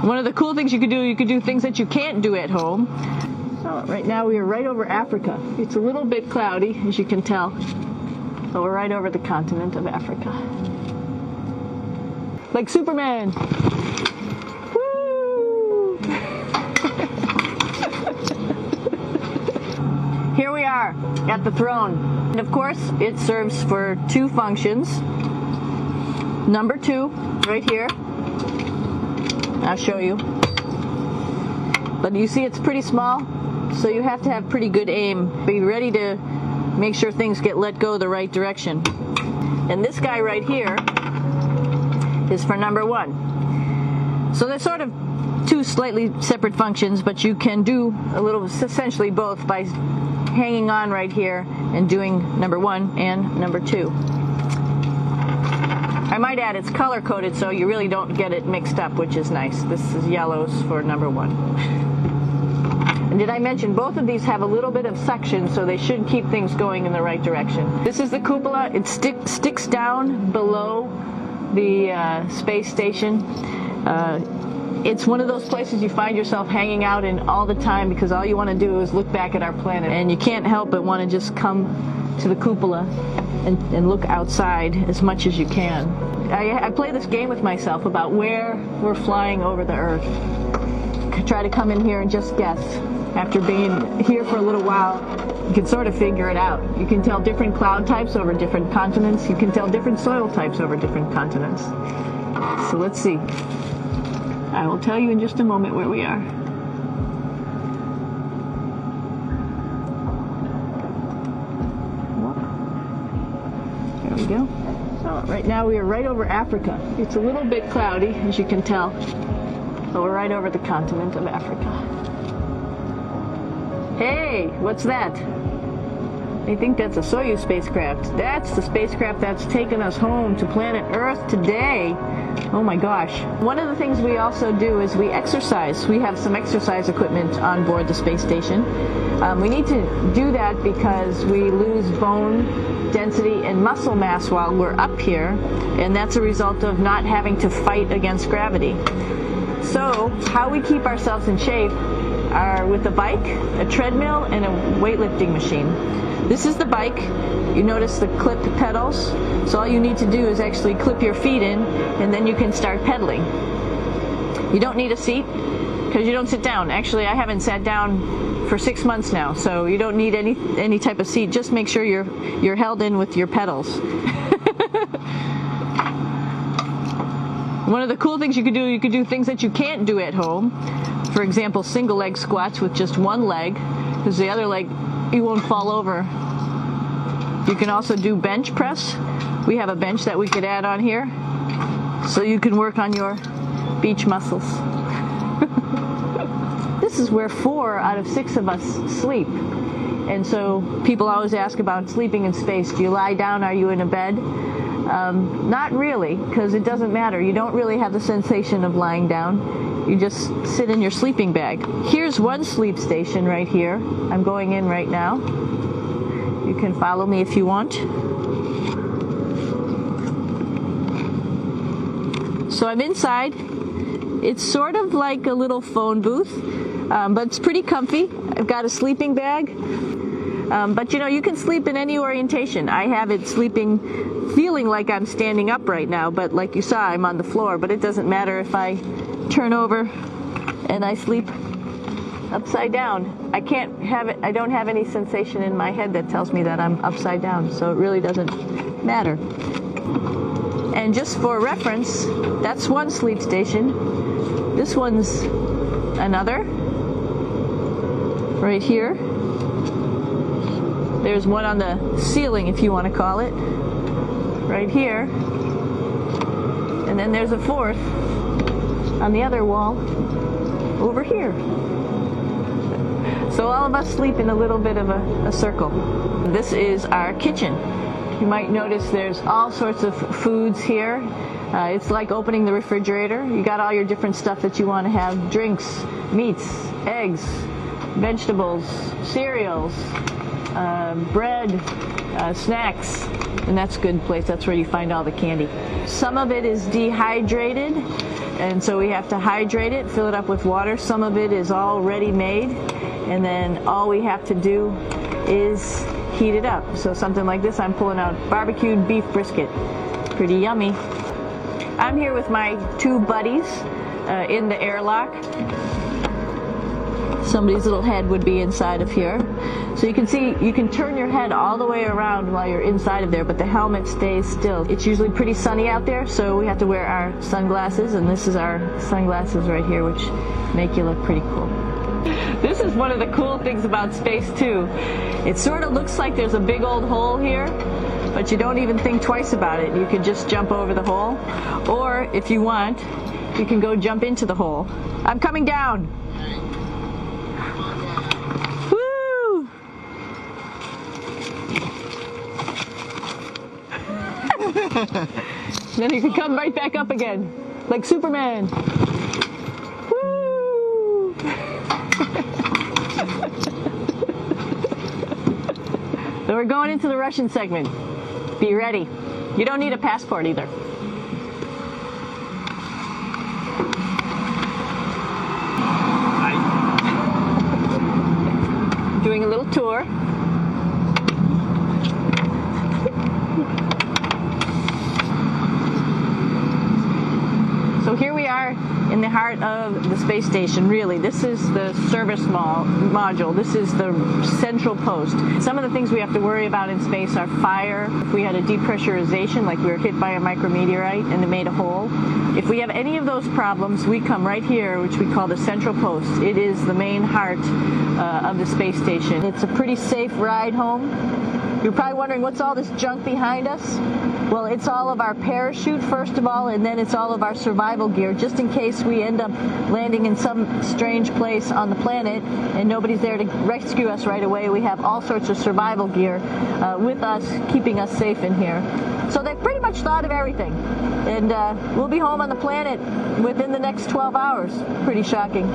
One of the cool things you could do things that you can't do at home. So right now we are right over Africa. It's a little bit cloudy, as you can tell, but we're right over the continent of Africa. Like Superman. Woo! Here we are at the throne. And of course, it serves for two functions. Number 2, right here. I'll show you. But you see it's pretty small, so you have to have pretty good aim. Be ready to make sure things get let go the right direction. And this guy right here is for number 1. So they're sort of two slightly separate functions, but you can do a little, essentially both, by hanging on right here and doing number 1 and number 2. I might add it's color coded so you really don't get it mixed up, which is nice. This is yellows for number 1. And did I mention both of these have a little bit of suction, so they should keep things going in the right direction. This is the cupola. It sticks down below the space station. It's one of those places you find yourself hanging out in all the time because all you want to do is look back at our planet, and you can't help but want to just come to the cupola and look outside as much as you can. I play this game with myself about where we're flying over the Earth. Try to come in here and just guess. After being here for a little while, you can sort of figure it out. You can tell different cloud types over different continents. You can tell different soil types over different continents. So let's see. I will tell you in just a moment where we are. There we go. So right now we are right over Africa. It's a little bit cloudy, as you can tell, but we're right over the continent of Africa. Hey, what's that? I think that's a Soyuz spacecraft. That's the spacecraft that's taken us home to planet Earth today. Oh my gosh. One of the things we also do is we exercise. We have some exercise equipment on board the space station. We need to do that because we lose bone density and muscle mass while we're up here, and that's a result of not having to fight against gravity. So how we keep ourselves in shape are with a bike, a treadmill, and a weightlifting machine. This is the bike. You notice the clipped pedals. So all you need to do is actually clip your feet in, and then you can start pedaling. You don't need a seat because you don't sit down. Actually, I haven't sat down for 6 months now, so you don't need any type of seat. Just make sure you're held in with your pedals. One of the cool things you could do things that you can't do at home. For example, single leg squats with just one leg, because the other leg, you won't fall over. You can also do bench press. We have a bench that we could add on here, so you can work on your beach muscles. This is where 4 out of 6 of us sleep. And so people always ask about sleeping in space. Do you lie down? Are you in a bed? Not really, because it doesn't matter. You don't really have the sensation of lying down. You just sit in your sleeping bag. Here's one sleep station right here. I'm going in right now. You can follow me if you want. So I'm inside. It's sort of like a little phone booth, but it's pretty comfy. I've got a sleeping bag. But you know, you can sleep in any orientation. I have it feeling like I'm standing up right now, but like you saw, I'm on the floor. But it doesn't matter if I turn over and I sleep upside down. I don't have any sensation in my head that tells me that I'm upside down, so it really doesn't matter. And just for reference, that's one sleep station. This one's another, right here. There's one on the ceiling, if you want to call it, right here. And then there's a fourth on the other wall over here. So all of us sleep in a little bit of a circle. This is our kitchen. You might notice there's all sorts of foods here. It's like opening the refrigerator. You got all your different stuff that you want to have: drinks, meats, eggs, vegetables, cereals, bread, snacks. And that's a good place. That's where you find all the candy. Some of it is dehydrated, and so we have to hydrate it, fill it up with water. Some of it is already made, and then all we have to do is heat it up. So something like this, I'm pulling out barbecued beef brisket. Pretty yummy. I'm here with my two buddies in the airlock. Somebody's little head would be inside of here. So you can see, you can turn your head all the way around while you're inside of there, but the helmet stays still. It's usually pretty sunny out there, so we have to wear our sunglasses, and this is our sunglasses right here, which make you look pretty cool. This is one of the cool things about space too. It sort of looks like there's a big old hole here, but you don't even think twice about it. You could just jump over the hole, or if you want, you can go jump into the hole. I'm coming down. Woo! Then you can come right back up again, like Superman. Woo! So we're going into the Russian segment. Be ready. You don't need a passport either. Doing a little tour. So here we are in the heart of the space station, really. This is the service module. This is the central post. Some of the things we have to worry about in space are fire. If we had a depressurization, like we were hit by a micrometeorite and it made a hole. If we have any of those problems, we come right here, which we call the central post. It is the main heart of the space station. It's a pretty safe ride home. You're probably wondering, what's all this junk behind us? Well, it's all of our parachute, first of all, and then it's all of our survival gear, just in case we end up landing in some strange place on the planet and nobody's there to rescue us right away. We have all sorts of survival gear with us, keeping us safe in here. So they've pretty much thought of everything. And we'll be home on the planet within the next 12 hours. Pretty shocking.